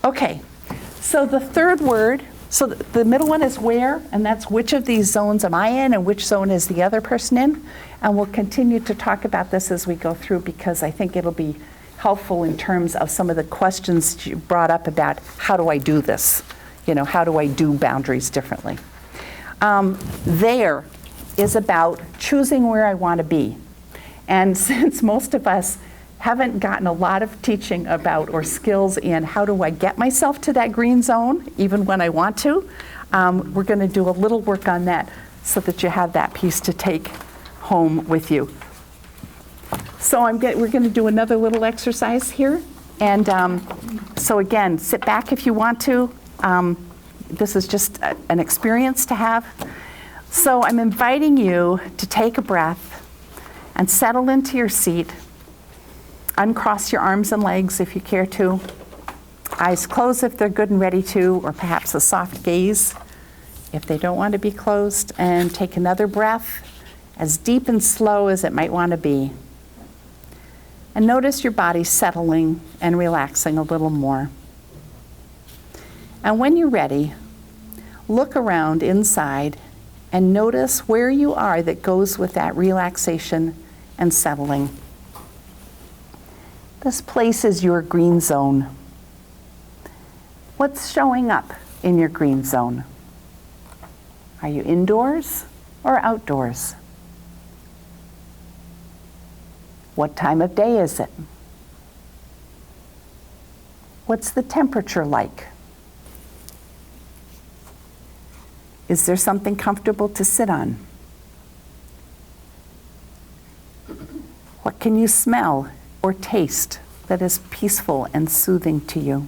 Okay, so the third word, so the middle one is where, and that's which of these zones am I in and which zone is the other person in. And we'll continue to talk about this as we go through because I think it'll be helpful in terms of some of the questions you brought up about how do I do this? You know, how do I do boundaries differently? There is about choosing where I want to be. And since most of us haven't gotten a lot of teaching about or skills in how do I get myself to that green zone, even when I want to, we're going to do a little work on that so that you have that piece to take home with you. So we're going to do another little exercise here. And so again, sit back if you want to. This is just an experience to have. So I'm inviting you to take a breath and settle into your seat. Uncross your arms and legs if you care to. Eyes closed if they're good and ready to, or perhaps a soft gaze if they don't want to be closed. And take another breath, as deep and slow as it might want to be. And notice your body settling and relaxing a little more. And when you're ready, look around inside and notice where you are that goes with that relaxation and settling. This place is your green zone. What's showing up in your green zone? Are you indoors or outdoors? What time of day is it? What's the temperature like? Is there something comfortable to sit on? What can you smell or taste that is peaceful and soothing to you?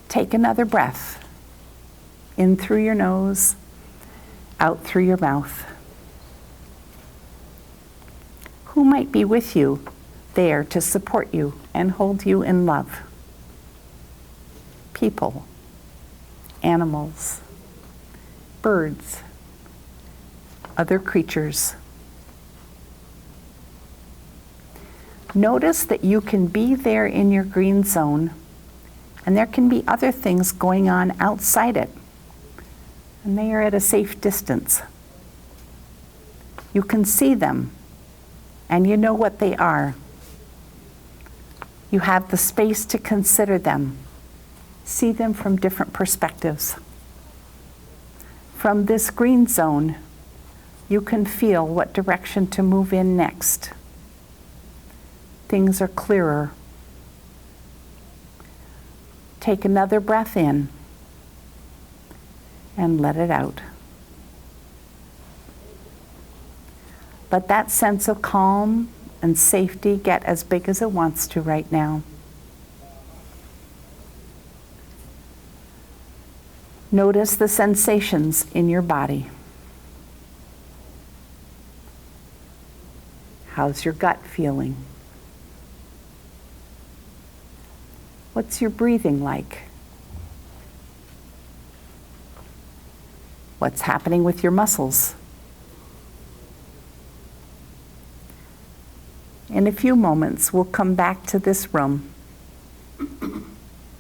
Take another breath, in through your nose, out through your mouth. Who might be with you there to support you and hold you in love? People, animals, birds, other creatures. Notice that you can be there in your green zone, and there can be other things going on outside it, and they are at a safe distance. You can see them, and you know what they are. You have the space to consider them, see them from different perspectives. From this green zone, you can feel what direction to move in next. Things are clearer. Take another breath in and let it out. Let that sense of calm and safety get as big as it wants to right now. Notice the sensations in your body. How's your gut feeling? What's your breathing like? What's happening with your muscles? In a few moments, we'll come back to this room.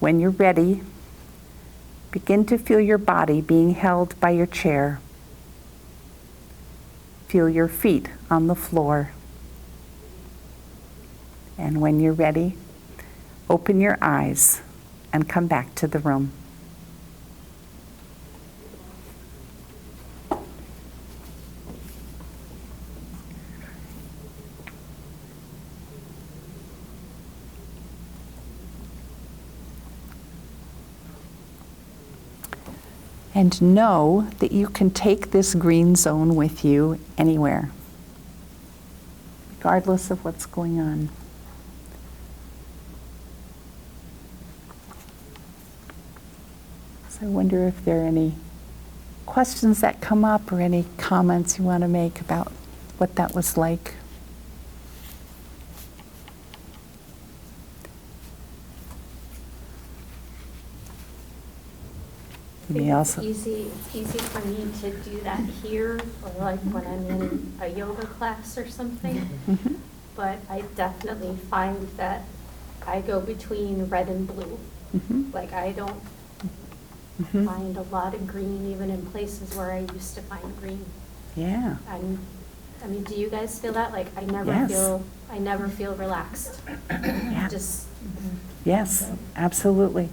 When you're ready, begin to feel your body being held by your chair. Feel your feet on the floor. And when you're ready, open your eyes and come back to the room. And know that you can take this green zone with you anywhere, regardless of what's going on. So I wonder if there are any questions that come up or any comments you want to make about what that was like. It's easy for me to do that here, or like when I'm in a yoga class or something. Mm-hmm. But I definitely find that I go between red and blue. Mhm. Like, I don't Mhm. find a lot of green, even in places where I used to find green. Yeah. I mean, do you guys feel that? Like, I Yes. never feel relaxed. Yeah. Just, Yes, absolutely.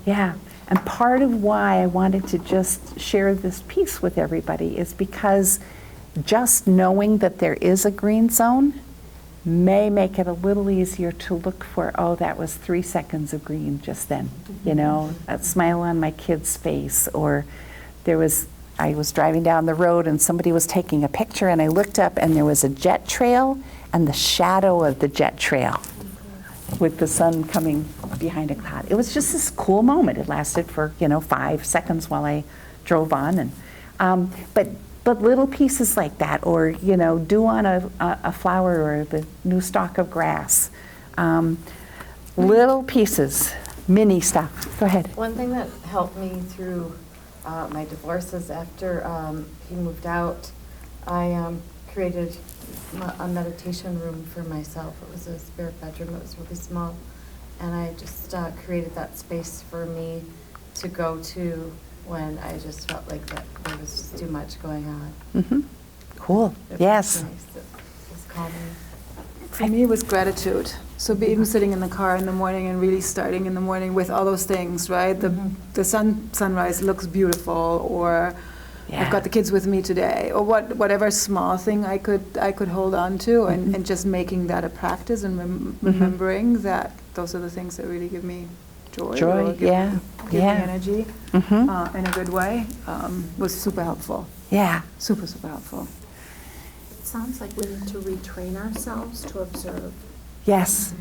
Yeah. And part of why I wanted to just share this piece with everybody is because just knowing that there is a green zone may make it a little easier to look for, oh, that was 3 seconds of green just then, you know, a smile on my kid's face, or I was driving down the road and somebody was taking a picture and I looked up and there was a jet trail and the shadow of the jet trail with the sun coming behind a cloud. It was just this cool moment. It lasted for, 5 seconds while I drove on. And but little pieces like that, or, dew on a flower or the new stalk of grass. Little pieces, mini stuff. Go ahead. One thing that helped me through my divorce is after he moved out, I created a meditation room for myself. It was a spirit bedroom. It was really small. And I just created that space for me to go to when I just felt like that there was just too much going on. Mm-hmm. Cool. It was Yes. nice. It was calming. For me, it was gratitude. So even sitting in the car in the morning and really starting in the morning with all those things, right? The sunrise looks beautiful, or Yeah. I've got the kids with me today, or whatever small thing I could hold on to, and just making that a practice and remembering that those are the things that really give me joy, Joy, or give yeah, me yeah. energy Mm-hmm. in a good way, was super helpful. Yeah. Super helpful. It sounds like we need to retrain ourselves to observe. Yes.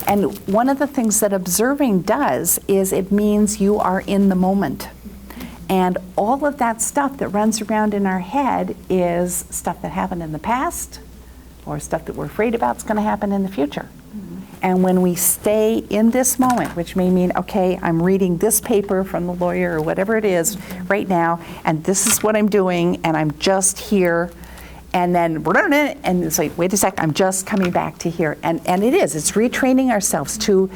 And one of the things that observing does is it means you are in the moment. And all of that stuff that runs around in our head is stuff that happened in the past or stuff that we're afraid about is going to happen in the future. And when we stay in this moment, which may mean, okay, I'm reading this paper from the lawyer or whatever it is right now, and this is what I'm doing, and I'm just here, and then and it's like, wait a sec, I'm just coming back to here. And it's retraining ourselves to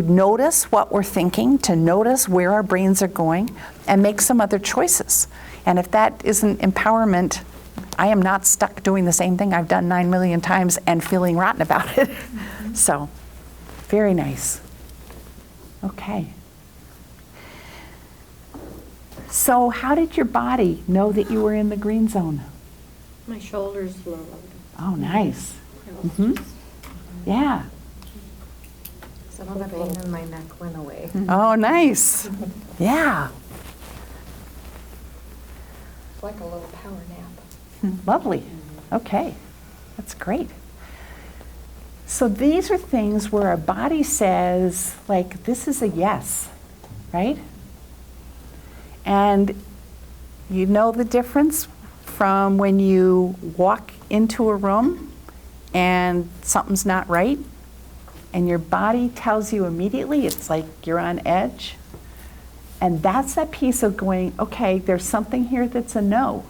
notice what we're thinking, to notice where our brains are going, and make some other choices. And if that isn't empowerment, I am not stuck doing the same thing I've done 9 million times and feeling rotten about it. So, very nice. Okay. So how did your body know that you were in the green zone? My shoulders lowered. Oh, nice. Mm-hmm. Yeah. Some of the pain in my neck went away. Oh, nice. Yeah. It's like a little power nap. Lovely. Okay. That's great. So these are things where our body says, like, this is a yes, right? And you know the difference from when you walk into a room and something's not right, and your body tells you immediately, it's like you're on edge. And that's that piece of going, okay, there's something here that's a no.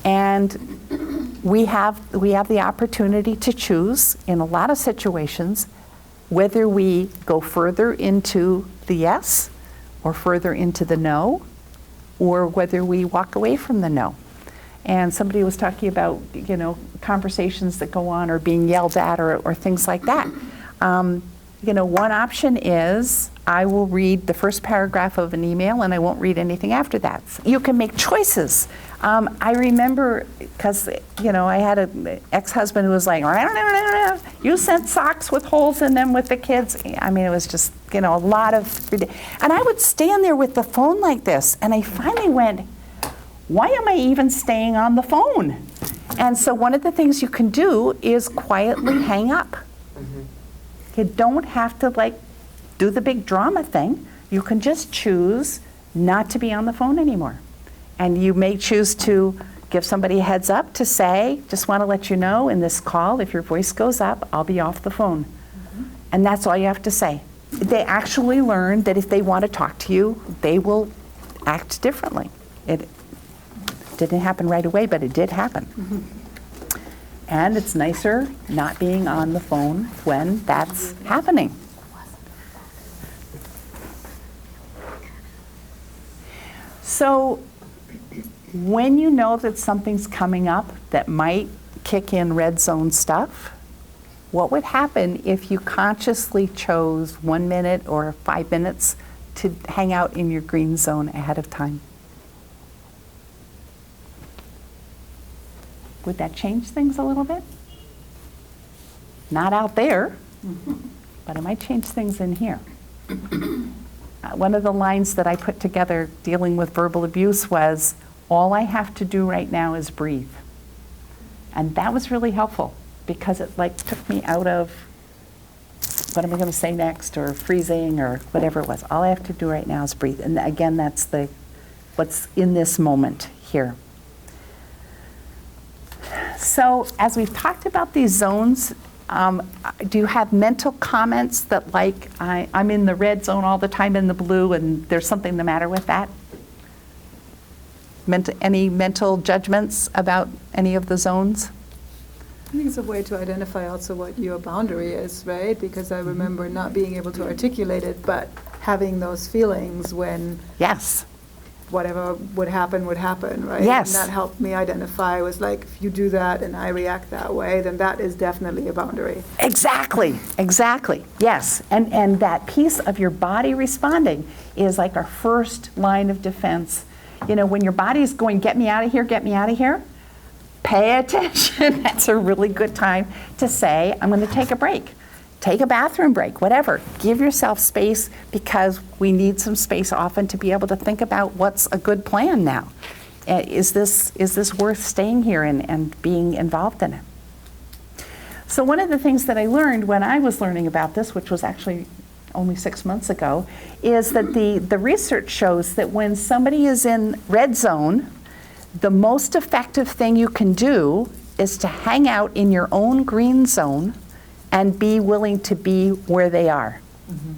And we have the opportunity to choose in a lot of situations whether we go further into the yes or further into the no, or whether we walk away from the no. And somebody was talking about, conversations that go on or being yelled at or things like that. One option is I will read the first paragraph of an email and I won't read anything after that. You can make choices. I remember, because, I had an ex-husband who was like, you sent socks with holes in them with the kids. I mean, it was just, a lot of, and I would stand there with the phone like this, and I finally went, why am I even staying on the phone? And so one of the things you can do is quietly hang up. You don't have to do the big drama thing. You can just choose not to be on the phone anymore. And you may choose to give somebody a heads up to say, just want to let you know in this call, if your voice goes up, I'll be off the phone. And that's all you have to say. They actually learn that if they want to talk to you, they will act differently. It didn't happen right away, but it did happen. And it's nicer not being on the phone when that's happening. So when you know that something's coming up that might kick in red zone stuff, what would happen if you consciously chose 1 minute or 5 minutes to hang out in your green zone ahead of time? Would that change things a little bit? Not out there, but it might change things in here. One of the lines that I put together dealing with verbal abuse was, all I have to do right now is breathe. And that was really helpful because it like took me out of what am I going to say next, or freezing, or whatever it was. All I have to do right now is breathe. And again, that's what's in this moment here. So as we've talked about these zones, do you have mental comments that like, I'm in the red zone all the time, in the blue, and there's something the matter with that? Any mental judgments about any of the zones? I think it's a way to identify also what your boundary is, right? Because I remember not being able to articulate it, but having those feelings when Yes. whatever would happen, right? Yes. And that helped me identify, was like, if you do that and I react that way, then that is definitely a boundary. Exactly, yes. And that piece of your body responding is like our first line of defense. You know, when your body's going, get me out of here, pay attention. That's a really good time to say, I'm going to take a break. Take a bathroom break, whatever. Give yourself space, because we need some space often to be able to think about what's a good plan now. Is this worth staying here and being involved in it? So one of the things that I learned when I was learning about this, which was actually only 6 months ago, is that the research shows that when somebody is in red zone, the most effective thing you can do is to hang out in your own green zone and be willing to be where they are. Mm-hmm.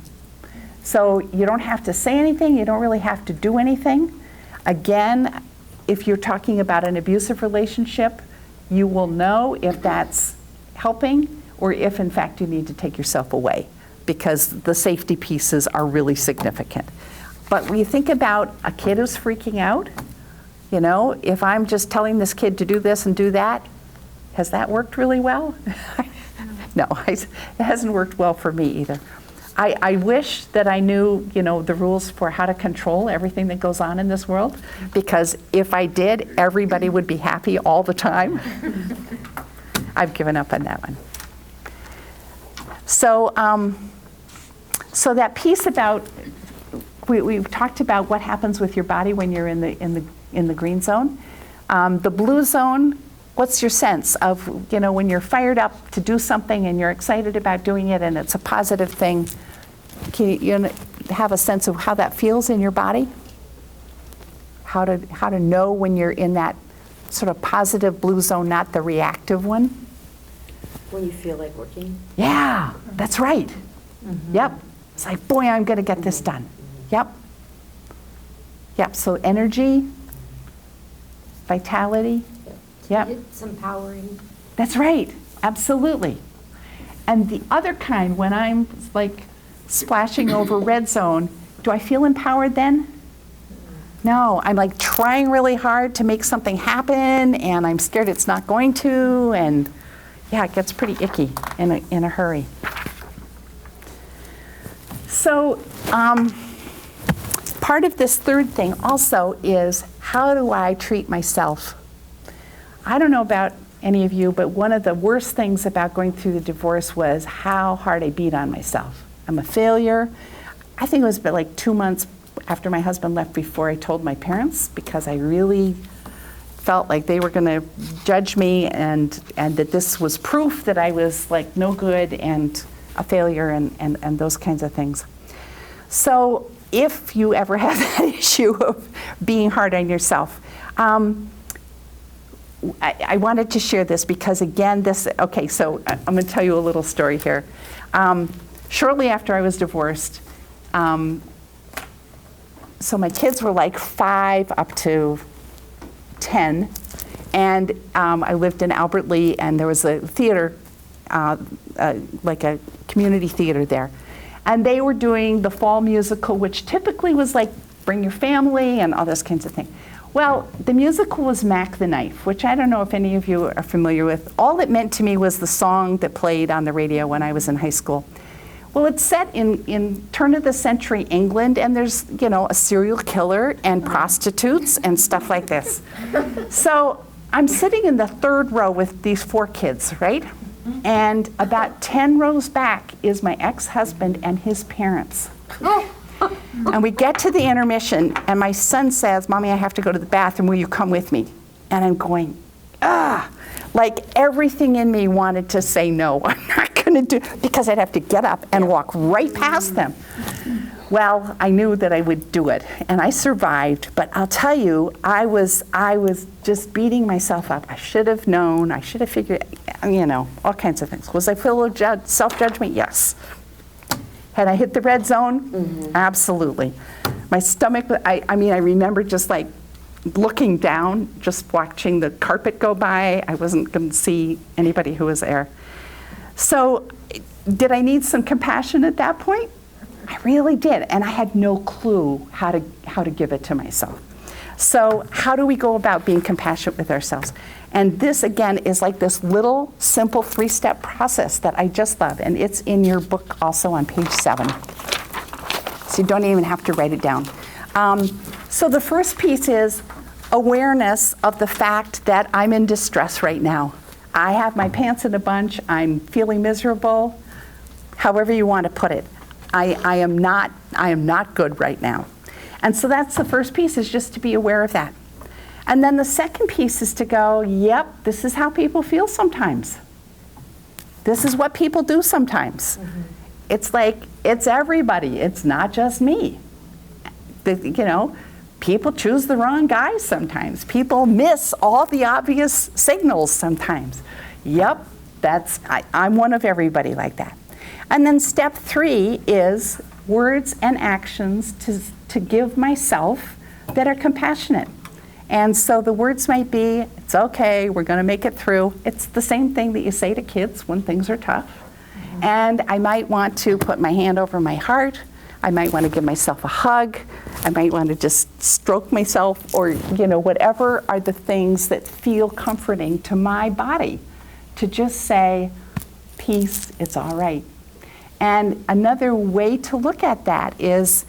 So you don't have to say anything, you don't really have to do anything. Again, if you're talking about an abusive relationship, you will know if that's helping or if in fact you need to take yourself away, because the safety pieces are really significant. But when you think about a kid who's freaking out, you know, if I'm just telling this kid to do this and do that, has that worked really well? No, it hasn't worked well for me either. I wish that I knew, you know, the rules for how to control everything that goes on in this world, because if I did, everybody would be happy all the time. I've given up on that one. So, so that piece about, we've talked about what happens with your body when you're in the green zone. The blue zone, what's your sense of, you know, when you're fired up to do something and you're excited about doing it and it's a positive thing, can you have a sense of how that feels in your body? How to know when you're in that sort of positive blue zone, not the reactive one? When you feel like working? Yeah, that's right. Mm-hmm. Yep. It's like, boy, I'm going to get this done. Yep. Yep, so energy, vitality. Yep. It's empowering. That's right, absolutely. And the other kind, when I'm like splashing over red zone, do I feel empowered then? No, I'm like trying really hard to make something happen, and I'm scared it's not going to, and yeah, it gets pretty icky in a hurry. So part of this third thing also is, how do I treat myself? I don't know about any of you, but one of the worst things about going through the divorce was how hard I beat on myself. I'm a failure. I think it was about like 2 months after my husband left before I told my parents, because I really felt like they were going to judge me, and that this was proof that I was like no good and a failure and those kinds of things. So if you ever have that issue of being hard on yourself, I wanted to share this because, again, okay, so I'm going to tell you a little story here. Shortly after I was divorced, so my kids were like 5 up to 10, And I lived in Albert Lea, and there was a theater, like a community theater there. And they were doing the fall musical, which typically was like bring your family and all those kinds of things. Well, the musical was Mac the Knife, which I don't know if any of you are familiar with. All it meant to me was the song that played on the radio when I was in high school. Well, it's set in turn of the century England, and there's, you know, a serial killer and prostitutes and stuff like this. So I'm sitting in the third row with these 4 kids, right? And about 10 rows back is my ex-husband and his parents. And we get to the intermission, and my son says, "Mommy, I have to go to the bathroom. Will you come with me?" And I'm going, like everything in me wanted to say no. I'm not going to do, because I'd have to get up and walk right past them. Well, I knew that I would do it, and I survived. But I'll tell you, I was just beating myself up. I should have known. I should have figured, you know, all kinds of things. Was I full of self-judgment? Yes. Had I hit the red zone? Mm-hmm. Absolutely. My stomach, I mean, I remember just like looking down, just watching the carpet go by. I wasn't going to see anybody who was there. So did I need some compassion at that point? I really did, and I had no clue how to give it to myself. So how do we go about being compassionate with ourselves? And this, again, is like this little, simple 3-step process that I just love, and it's in your book also on page 7. So you don't even have to write it down. So the first piece is awareness of the fact that I'm in distress right now. I have my pants in a bunch. I'm feeling miserable, however you want to put it. I am not good right now. And so that's the first piece, is just to be aware of that. And then the second piece is to go, yep, this is how people feel sometimes. This is what people do sometimes. Mm-hmm. It's like, it's everybody. It's not just me. You know, people choose the wrong guys sometimes. People miss all the obvious signals sometimes. Yep, I'm one of everybody like that. And then step 3 is words and actions to give myself that are compassionate. And so the words might be, it's okay, we're going to make it through. It's the same thing that you say to kids when things are tough. Mm-hmm. And I might want to put my hand over my heart. I might want to give myself a hug. I might want to just stroke myself, or, you know, whatever are the things that feel comforting to my body, to just say, peace, it's all right. And another way to look at that is,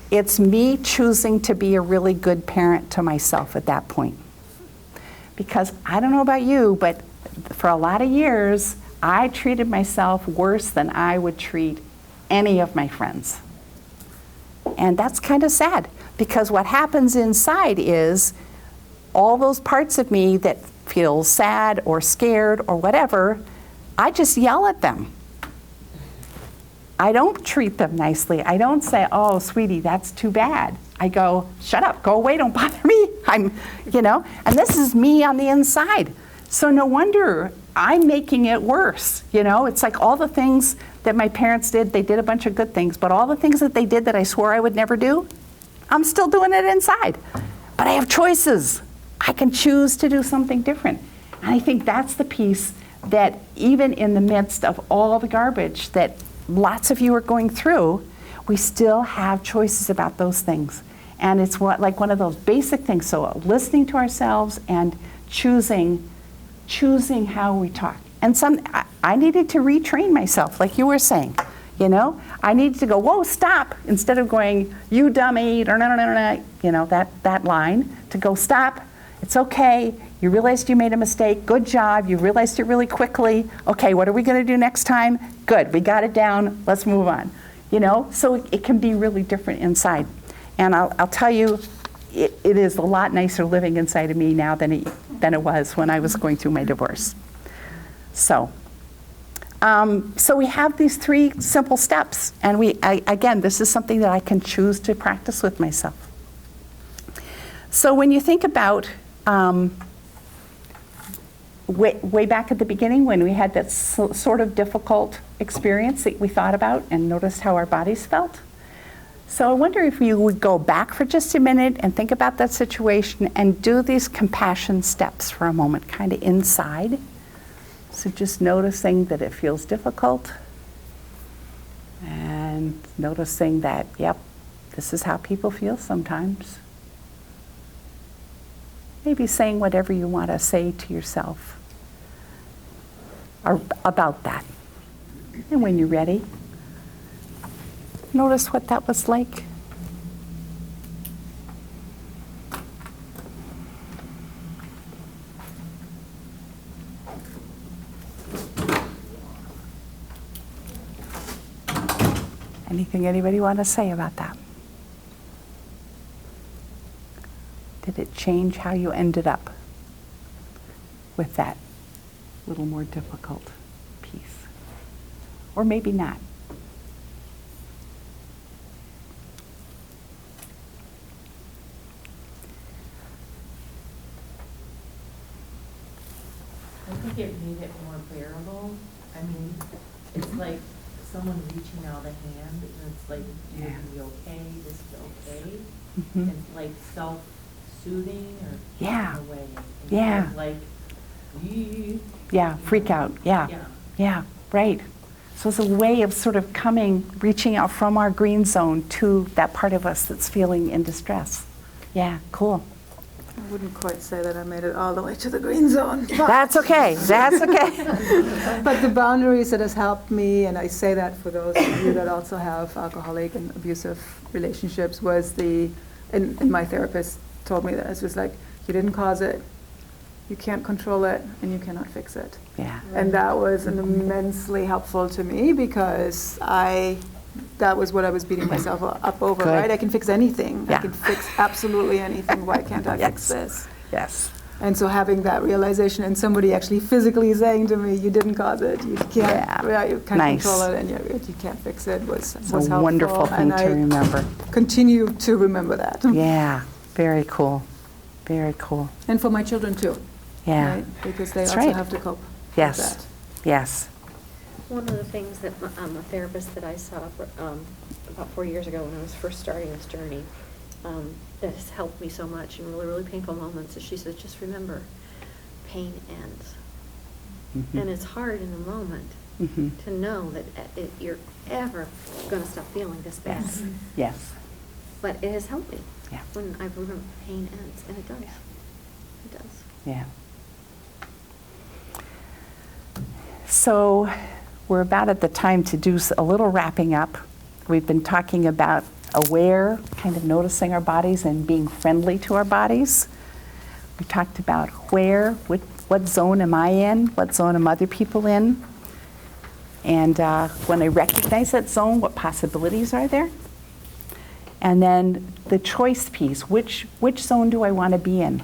it's me choosing to be a really good parent to myself at that point. Because I don't know about you, but for a lot of years, I treated myself worse than I would treat any of my friends. And that's kind of sad, because what happens inside is all those parts of me that feel sad or scared or whatever, I just yell at them. I don't treat them nicely. I don't say, oh, sweetie, that's too bad. I go, shut up, go away, don't bother me. You know, and this is me on the inside. So no wonder I'm making it worse. You know, it's like all the things that my parents did, they did a bunch of good things, but all the things that they did that I swore I would never do, I'm still doing it inside. But I have choices. I can choose to do something different. And I think that's the piece that even in the midst of all the garbage that lots of you are going through, we still have choices about those things. And it's like one of those basic things. So listening to ourselves and choosing how we talk. And I needed to retrain myself, like you were saying. You know, I needed to go, whoa, stop, instead of going, you dummy, you know, that line, to go, stop, it's okay. You realized you made a mistake. Good job. You realized it really quickly. Okay, what are we going to do next time? Good. We got it down. Let's move on. You know, so it can be really different inside. And I'll tell you, it is a lot nicer living inside of me now than it was when I was going through my divorce. So we have these 3 simple steps. And again, this is something that I can choose to practice with myself. So when you think about way back at the beginning, when we had that sort of difficult experience that we thought about and noticed how our bodies felt, So I wonder if you would go back for just a minute and think about that situation and do these compassion steps for a moment, kind of inside. So just noticing that it feels difficult and noticing that, yep, this is how people feel sometimes. Maybe saying whatever you want to say to yourself or about that. And when you're ready, notice what that was like. Anything anybody want to say about that? Did it change how you ended up with that little more difficult piece? Or maybe not. I think it made it more bearable. I mean, it's like someone reaching out a hand, and it's like, you're gonna be okay, this is okay. Mhm. It's like self-soothing or Yeah. in a way. And Yeah. you're like, "Ee." Yeah, freak out. Yeah. Yeah. Yeah, right. So it's a way of sort of reaching out from our green zone to that part of us that's feeling in distress. Yeah, cool. I wouldn't quite say that I made it all the way to the green zone. But, That's okay. That's okay. but the boundaries that has helped me, and I say that for those of you that also have alcoholic and abusive relationships, was and my therapist told me that. It was like, you didn't cause it, you can't control it, and you cannot fix it. Yeah. And that was immensely helpful to me because that was what I was beating myself up over, Good. right? I can fix anything. Yeah. I can fix absolutely anything. Why can't I fix Yes. this? Yes. And so having that realization and somebody actually physically saying to me, you didn't cause it, you can't, you can't Nice. control it, and you can't fix it was It's helpful. a wonderful thing and to remember. I continue to remember that. Yeah. Very cool. Very cool. And for my children too. Yeah. Right? Because they That's also right. have to cope Yes. with that. Yes. One of the things that a therapist that I saw about 4 years ago when I was first starting this journey, that has helped me so much in really, really painful moments, is she says, just remember, pain ends. Mhm. And it's hard in the moment Mhm. to know that you're ever going to stop feeling this bad. Yes. Yes. But it has helped me Yeah. when I remember pain ends, and it does. It does. Yeah. So we're about at the time to do a little wrapping up. We've been talking about aware, kind of noticing our bodies and being friendly to our bodies. We talked about what zone am I in? What zone am other people in? And when I recognize that zone, what possibilities are there? And then the choice piece, which zone do I want to be in?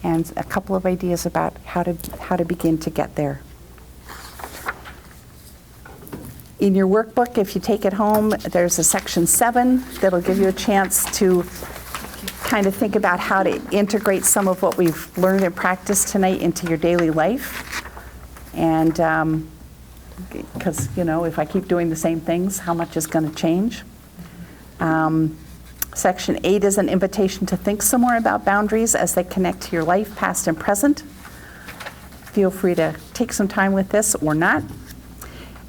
And a couple of ideas about how to begin to get there. In your workbook, if you take it home, there's a section 7 that'll give you a chance to kind of think about how to integrate some of what we've learned and practiced tonight into your daily life. And because, if I keep doing the same things, how much is going to change? Section 8 is an invitation to think some more about boundaries as they connect to your life, past and present. Feel free to take some time with this or not.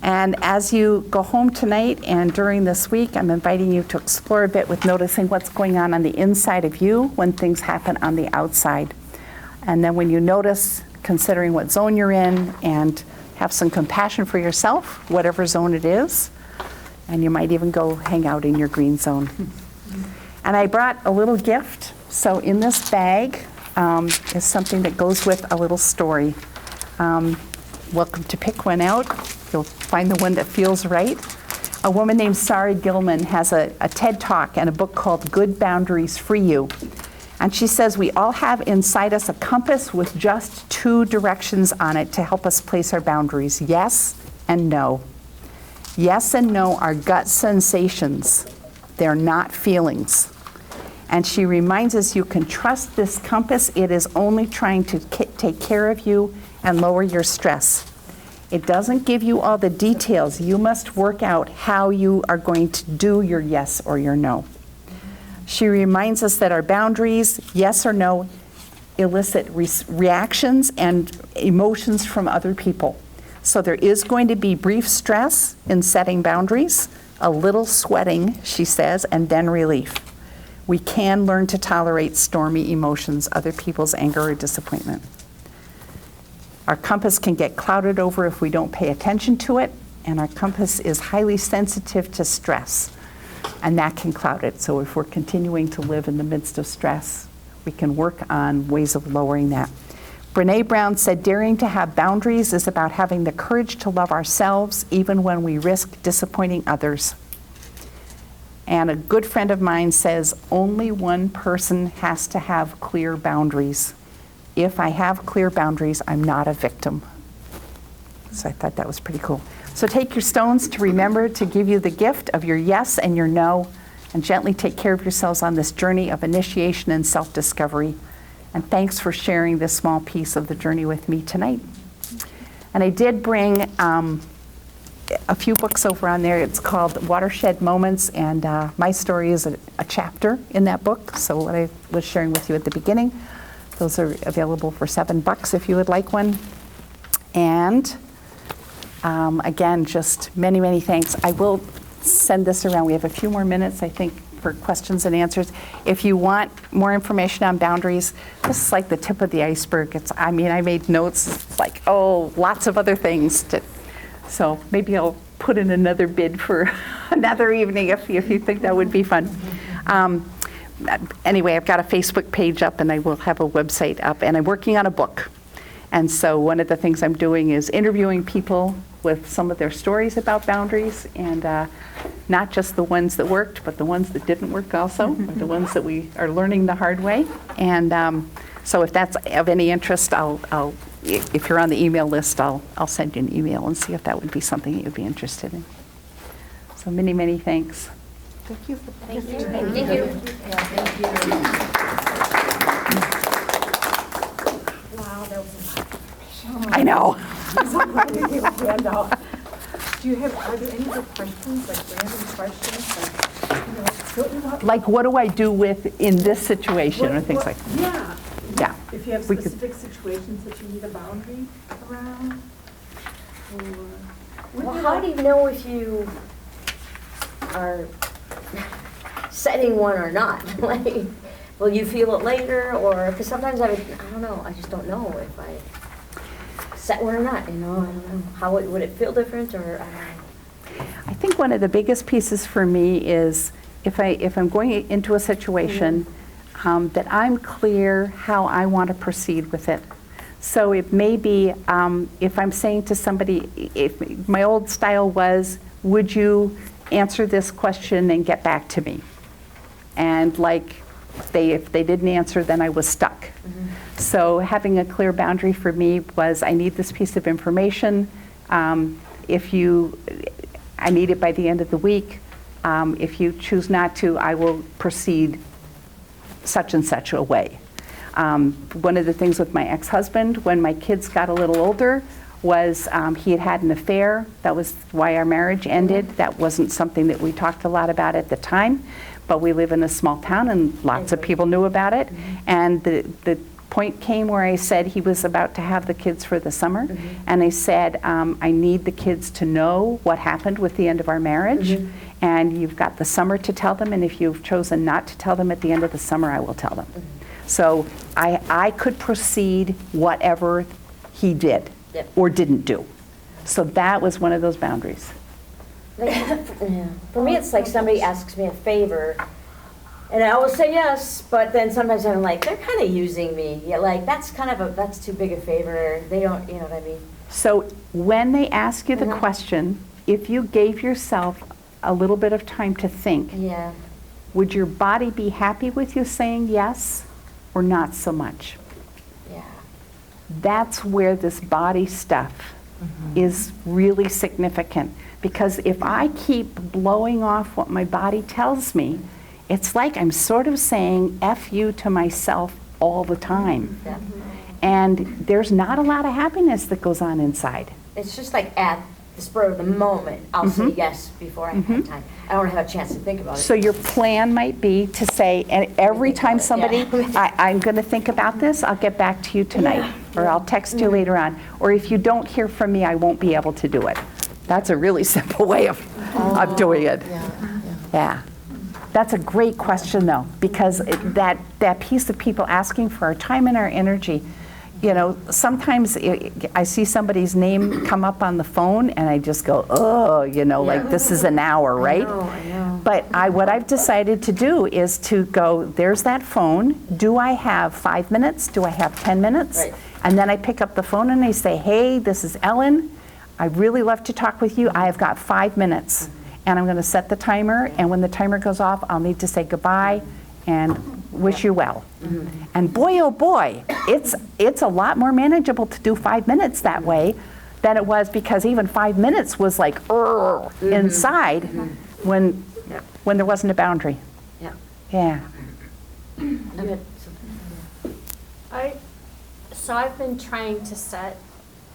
And as you go home tonight and during this week, I'm inviting you to explore a bit with noticing what's going on the inside of you when things happen on the outside. And then when you notice, considering what zone you're in, and have some compassion for yourself, whatever zone it is. And you might even go hang out in your green zone. And I brought a little gift. So in this bag is something that goes with a little story. Welcome to pick one out. You'll find the one that feels right. A woman named Sarah Gilman has a TED Talk and a book called Good Boundaries Free You. And she says we all have inside us a compass with just 2 directions on it to help us place our boundaries, yes and no. Yes and no are gut sensations. They're not feelings. And she reminds us you can trust this compass. It is only trying to take care of you and lower your stress. It doesn't give you all the details. You must work out how you are going to do your yes or your no. She reminds us that our boundaries, yes or no, elicit reactions and emotions from other people. So there is going to be brief stress in setting boundaries, a little sweating, she says, and then relief. We can learn to tolerate stormy emotions, other people's anger or disappointment. Our compass can get clouded over if we don't pay attention to it, and our compass is highly sensitive to stress, and that can cloud it. So if we're continuing to live in the midst of stress, we can work on ways of lowering that. Brene Brown said, daring to have boundaries is about having the courage to love ourselves even when we risk disappointing others. And a good friend of mine says, only one person has to have clear boundaries. If I have clear boundaries, I'm not a victim. So I thought that was pretty cool. So take your stones to remember to give you the gift of your yes and your no, and gently take care of yourselves on this journey of initiation and self-discovery. And thanks for sharing this small piece of the journey with me tonight. And I did bring a few books over on there. It's called Watershed Moments, and my story is a chapter in that book. So what I was sharing with you at the beginning, those are available for $7 if you would like one. And again, just many, many thanks. I will send this around. We have a few more minutes, I think, for questions and answers. If you want more information on boundaries, this is like the tip of the iceberg. I made notes. It's like, oh, lots of other things. So maybe I'll put in another bid for another evening if you think that would be fun. Anyway, I've got a Facebook page up, and I will have a website up, and I'm working on a book. And so one of the things I'm doing is interviewing people with some of their stories about boundaries, and not just the ones that worked, but the ones that didn't work also, the ones that we are learning the hard way. And so if that's of any interest, if you're on the email list, I'll send you an email and see if that would be something that you'd be interested in. So many, many thanks. Thank you. Thank you. Thank you. Yeah, thank you. Wow, that was a lot of information. I know. I'm so glad you gave a handout. Are there any other questions, like random questions? Like, what do I do with in this situation, or things like that? Yeah. Yeah. If you have We could- specific situations that you need a boundary around, or. Well, how do you know if you are setting one or not? Like, will you feel it later, or, because sometimes I don't know, I just don't know if I set one or not, I don't know. How would it feel different, or, I don't know. I think one of the biggest pieces for me is if I'm going into a situation, that I'm clear how I want to proceed with it. So it may be, if I'm saying to somebody, if my old style was, would you answer this question and get back to me? And like, if they didn't answer, then I was stuck. So having a clear boundary for me was, I need this piece of information. I need it by the end of the week. If you choose not to, I will proceed such and such a way. One of the things with my ex-husband, when my kids got a little older, was he had had an affair. That was why our marriage ended. That wasn't something that we talked a lot about at the time, but we live in a small town and lots of people knew about it. And the point came where I said he was about to have the kids for the summer, and I said, I need the kids to know what happened with the end of our marriage, and you've got the summer to tell them, and if you've chosen not to tell them at the end of the summer, I will tell them. So I could proceed whatever he did or didn't do. So that was one of those boundaries. Like, yeah. For me, it's like somebody asks me a favor, and I always say yes, but then sometimes I'm like, they're kind of using me. Yeah, like, that's too big a favor. They don't, you know what I mean? So when they ask you the question, if you gave yourself a little bit of time to think, Yeah. would your body be happy with you saying yes or not so much? Yeah. That's where this body stuff is really significant. Because if I keep blowing off what my body tells me, it's like I'm sort of saying F you to myself all the time. Yeah. And there's not a lot of happiness that goes on inside. It's just like at the spur of the moment, I'll say yes before I have time. I don't have a chance to think about it. So your plan might be to say, and every time somebody, I'm going to think about this, I'll get back to you tonight, or I'll text you later on, or if you don't hear from me, I won't be able to do it. That's a really simple way of doing it. Yeah. That's a great question, though, because that piece of people asking for our time and our energy, you know, sometimes I see somebody's name come up on the phone and I just go, oh, you know, like this is an hour, right? I know. But what I've decided to do is to go, there's that phone. Do I have 5 minutes? Do I have 10 minutes? Right. And then I pick up the phone and I say, hey, this is Ellen. I'd really love to talk with you. I have got 5 minutes. And I'm going to set the timer. And when the timer goes off, I'll need to say goodbye and wish you well. And boy, oh boy, it's a lot more manageable to do 5 minutes that way than it was, because even 5 minutes was like inside when there wasn't a boundary. Yeah. Yeah. You had something? So I've been trying to set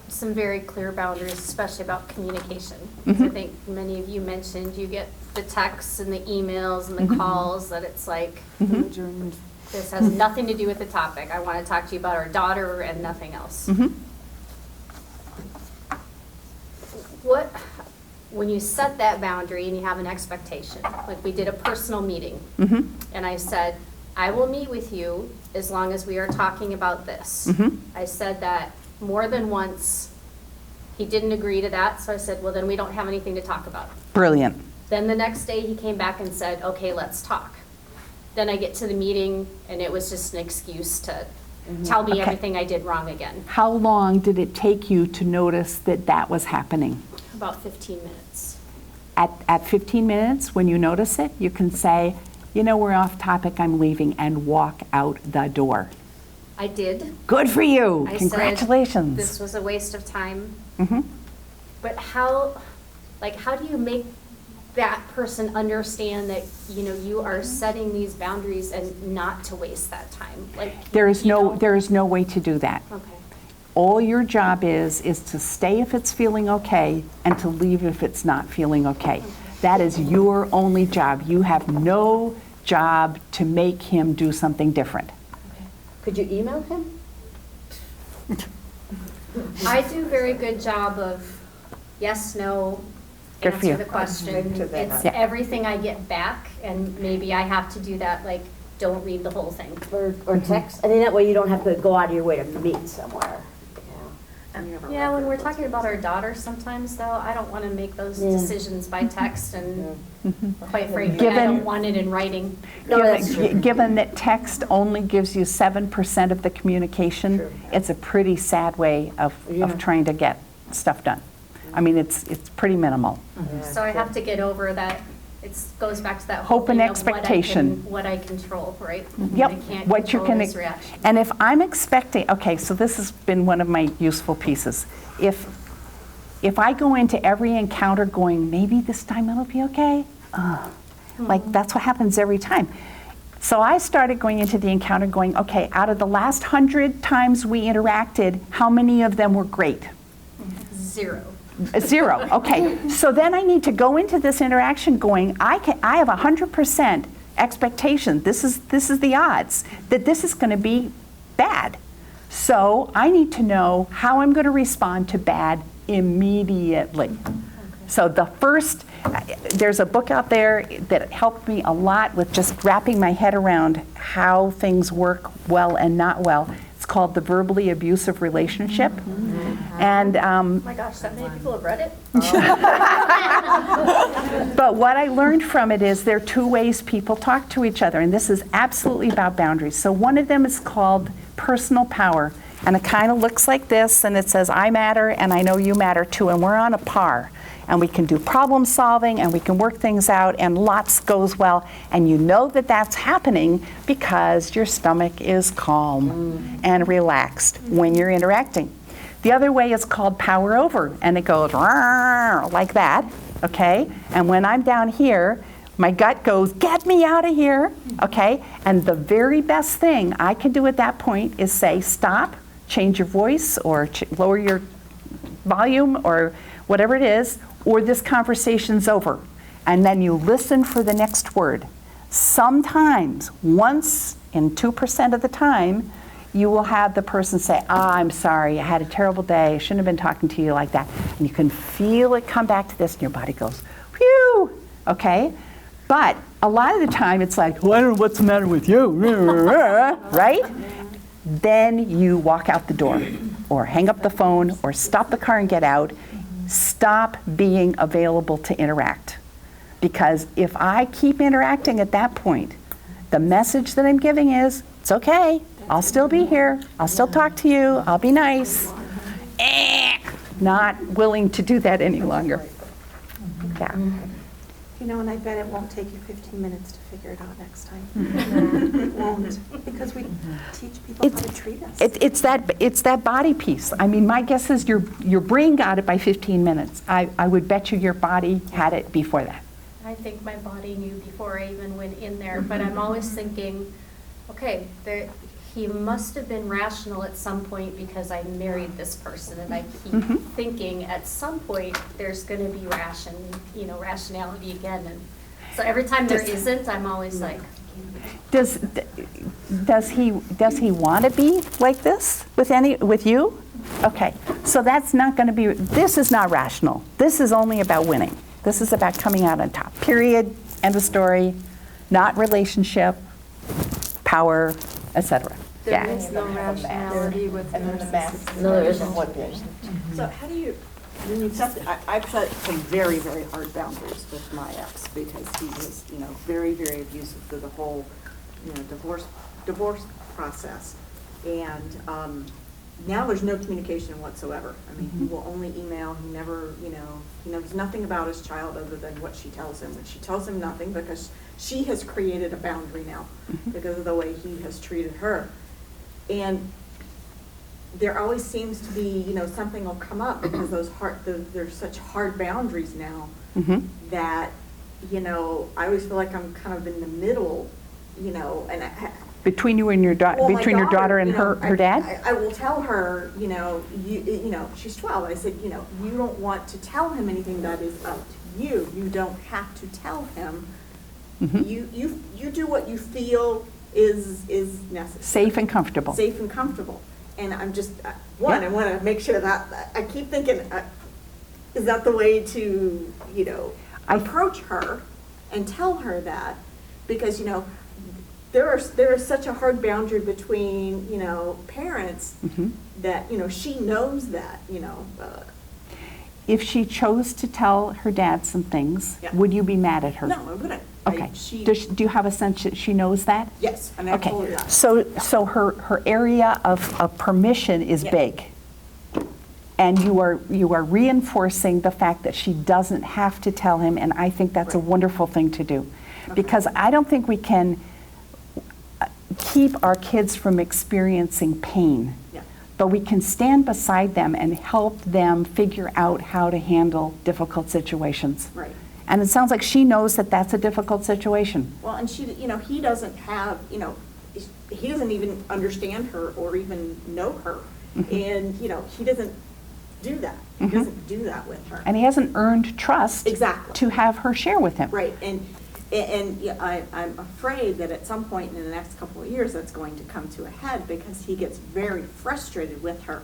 some very clear boundaries, especially about communication. I think many of you mentioned you get the texts and the emails and the calls that it's like, this has nothing to do with the topic. I want to talk to you about our daughter and nothing else. When you set that boundary and you have an expectation, like we did a personal meeting, and I said, I will meet with you as long as we are talking about this. I said that more than once. He didn't agree to that, so I said, well, then we don't have anything to talk about. Brilliant. Then the next day he came back and said, okay, let's talk. Then I get to the meeting and it was just an excuse to tell me everything I did wrong again. How long did it take you to notice that that was happening? About 15 minutes. At 15 minutes, when you notice it, you can say, you know, we're off topic, I'm leaving, and walk out the door. I did. Good for you. I Congratulations. said this was a waste of time. But how do you make that person understand that, you know, you are setting these boundaries and not to waste that time? Like, There is you know? no way to do that. Okay. All your job is to stay if it's feeling okay and to leave if it's not feeling okay. That is your only job. You have no job to make him do something different. Could you email him? I do a very good job of yes, no, Good for you. answer the question. It's Yeah. everything I get back, and maybe I have to do that, like, don't read the whole thing. Or text? I mean, that way you don't have to go out of your way to meet somewhere. Yeah, when we're talking about our daughter sometimes, though, I don't want to make those decisions by text, and quite frankly, I don't want it in writing. No, that's true. Given that text only gives you 7% of the communication, True. it's a pretty sad way of trying to get stuff done. I mean, it's pretty minimal. So I have to get over that. It goes back to that Hope and whole thing of expectation. what I control, right? Yep. I can't What you control can, his reaction. and if I'm expecting, okay, so this has been one of my useful pieces. If I go into every encounter going, maybe this time it'll be okay, like that's what happens every time. So I started going into the encounter going, okay, out of the last 100 times we interacted, how many of them were great? 0. 0, okay. So then I need to go into this interaction going, I have 100% expectation. This is the odds that this is going to be bad. So I need to know how I'm going to respond to bad immediately. So there's a book out there that helped me a lot with just wrapping my head around how things work well and not well. It's called The Verbally Abusive Relationship. And Oh my gosh, that many people have read it? but what I learned from it is there are 2 ways people talk to each other, and this is absolutely about boundaries. So one of them is called personal power, and it kind of looks like this, and it says, I matter, and I know you matter too, and we're on a par. And we can do problem solving, and we can work things out, and lots goes well. And you know that that's happening because your stomach is calm and relaxed when you're interacting. The other way is called power over, and it goes like that, okay? And when I'm down here, my gut goes, get me out of here, okay? And the very best thing I can do at that point is say, stop, change your voice, or lower your volume, or whatever it is, or this conversation's over. And then you listen for the next word. Sometimes, once in 2% of the time, you will have the person say, I'm sorry, I had a terrible day, I shouldn't have been talking to you like that. And you can feel it come back to this, and your body goes, phew, okay? But a lot of the time, it's like, well, I don't know what's the matter with you, right? Then you walk out the door, or hang up the phone, or stop the car and get out. Stop being available to interact. Because if I keep interacting at that point, the message that I'm giving is, it's okay, I'll still be here, I'll still talk to you, I'll be nice. Not willing to do that any longer. Yeah. You know, and I bet it won't take you 15 minutes to figure it out next time. It won't, because we teach people how to treat us. It's that body piece. I mean, my guess is your brain got it by 15 minutes. I would bet you your body had it before that. I think my body knew before I even went in there, but I'm always thinking, okay, he must have been rational at some point because I married this person, and I keep thinking at some point there's going to be rationality again, and so every time there isn't, I'm always like. Does he want to be like this with you? Okay, so that's not going to be. This is not rational. This is only about winning. This is about coming out on top. Period. End of story. Not relationship, power, etc. There is no rationality with narcissism. No, there isn't one person. So how do you, when you set, I've set some very, very hard boundaries with my ex because he was, very, very abusive through the whole, divorce process. And now there's no communication whatsoever. I mean, he will only email. He never, he knows nothing about his child other than what she tells him. And she tells him nothing because she has created a boundary now because of the way he has treated her. And there always seems to be, something will come up because there's such hard boundaries now that, I always feel like I'm kind of in the middle, and Between you and your daughter, between your daughter and her dad? I will tell her, she's 12. I said, you don't want to tell him anything that is up to you. You don't have to tell him. You do what you feel is necessary. Safe and comfortable. Safe and comfortable. And I'm just, I want to make sure that, I keep thinking, is that the way to, approach her and tell her that? Because, there is such a hard boundary between, parents that, she knows that, If she chose to tell her dad some things, would you be mad at her? No, I wouldn't. Okay. Do you have a sense that she knows that? Yes, and I told her that. So her area of permission is big. And you are reinforcing the fact that she doesn't have to tell him, and I think that's a wonderful thing to do. Because I don't think we can keep our kids from experiencing pain. But we can stand beside them and help them figure out how to handle difficult situations. Right. And it sounds like she knows that that's a difficult situation. Well, and she, he doesn't have, he doesn't even understand her or even know her. And, he doesn't do that. He doesn't do that with her. And he hasn't earned trust Exactly. to have her share with him. Right. And I'm afraid that at some point in the next couple of years that's going to come to a head because he gets very frustrated with her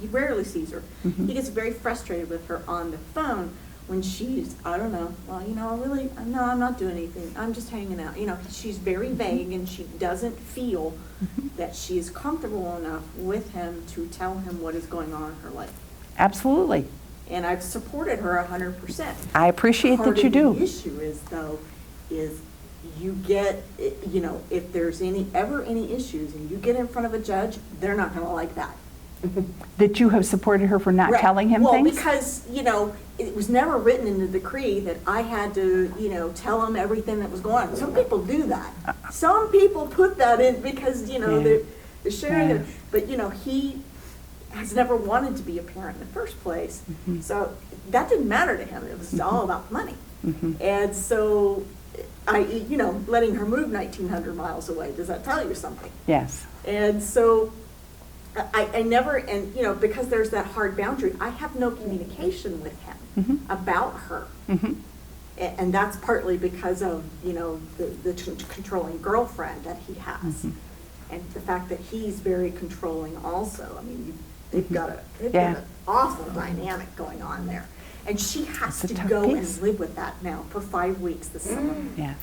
he rarely sees her. He gets very frustrated with her on the phone when she's, I don't know, well, no, I'm not doing anything. I'm just hanging out. She's very vague and she doesn't feel that she is comfortable enough with him to tell him what is going on in her life. Absolutely. And I've supported her 100%. I appreciate that you do. The issue is, though, is you get, if there's ever any issues and you get in front of a judge, they're not going to like that. That you have supported her for not telling him things? Well, because, it was never written in the decree that I had to, tell him everything that was going on. Some people do that. Some people put that in because, they're sharing it. But, he has never wanted to be a parent in the first place. So that didn't matter to him. It was all about money. And so letting her move 1,900 miles away, does that tell you something? Yes. And so, I never, and, you know, because there's that hard boundary, I have no communication with him about her. And that's partly because of, you know, the controlling girlfriend that he has. And the fact that he's very controlling also. I mean, they've got an awful dynamic going on there. And she has It's a to tough go piece. and live with that now for 5 weeks this summer. Yeah,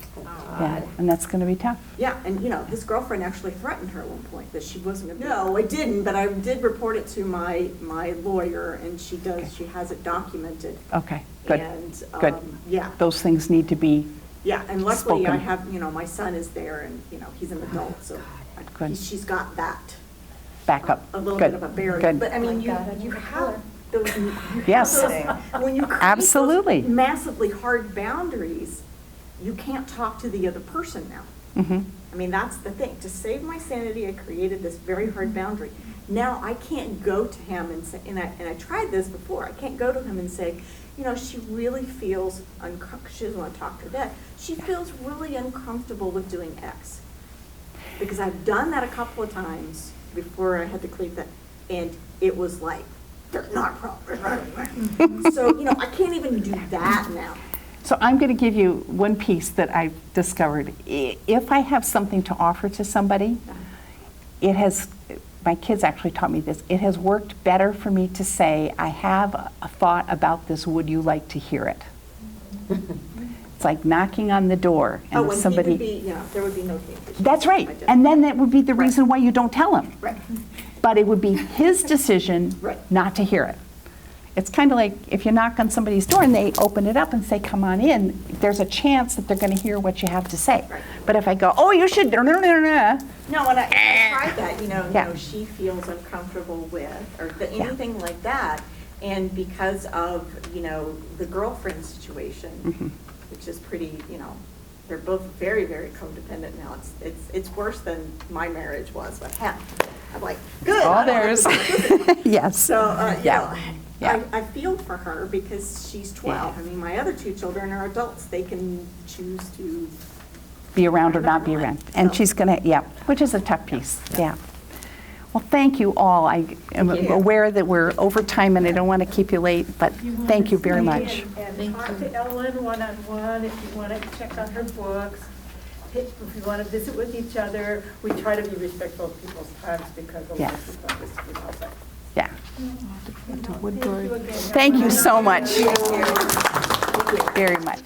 yeah, and that's going to be tough. Yeah, and you know, his girlfriend actually threatened her at one point that she wasn't gonna. No, I didn't, but I did report it to my lawyer, and she does, Okay. she has it documented. Okay, good, And, good. yeah, Those things need to be, yeah, and luckily I Spoken. have, you know, my son is there, and, you know, he's an adult, so Good. she's got that. back up. A little Good, bit of a barrier. good. But I mean, My God, you I have those. you have Yes. those- When you create Absolutely. those massively hard boundaries, you can't talk to the other person now. I mean, that's the thing. To save my sanity, I created this very hard boundary. Now I can't go to him and say, and I tried this before, I can't go to him and say, you know, she really feels uncomfortable, she doesn't want to talk to her dad. She feels really uncomfortable with doing X. Because I've done that a couple of times before I had to clean that, and it was like, they're not proper. So, you know, I can't even do that now. So I'm going to give you one piece that I've discovered. If I have something to offer to somebody, it has, my kids actually taught me this, it has worked better for me to say, I have a thought about this, would you like to hear it? It's like knocking on the door and Oh, if and somebody. he would be, yeah, there would be no communication. That's right, I did. and then that would be the Right. reason why you don't tell him. Right. But it would be his decision Right. not to hear it. It's kind of like if you knock on somebody's door and they open it up and say, come on in, there's a chance that they're going to hear what you have to say. Right. But if I go, oh, you should, No, and I tried that, you Yeah. know, she feels uncomfortable with, or Yeah. anything like that. And because of, you know, the girlfriend situation, which is pretty, you know, they're both very, very codependent now. It's worse than my marriage was with him. I'm like, good. Oh, I don't have to there's, deal with this. yes. So, you Yeah. know, Yeah. I feel for her because she's 12. Yeah. I mean, my other 2 children are adults. They can choose to. Be around or not be around. And So- she's going to, yeah, which is a tough piece, yeah. Well, thank you all. I am aware that we're over time and I don't want to keep you late, but thank you very much. And talk to Ellen one-on-one if you want to check on her books, if you want to visit with each other. We try to be respectful of people's times because a lot Yeah. of people have this to be outside. Yeah. Thank you again. Thank you so much. Very much.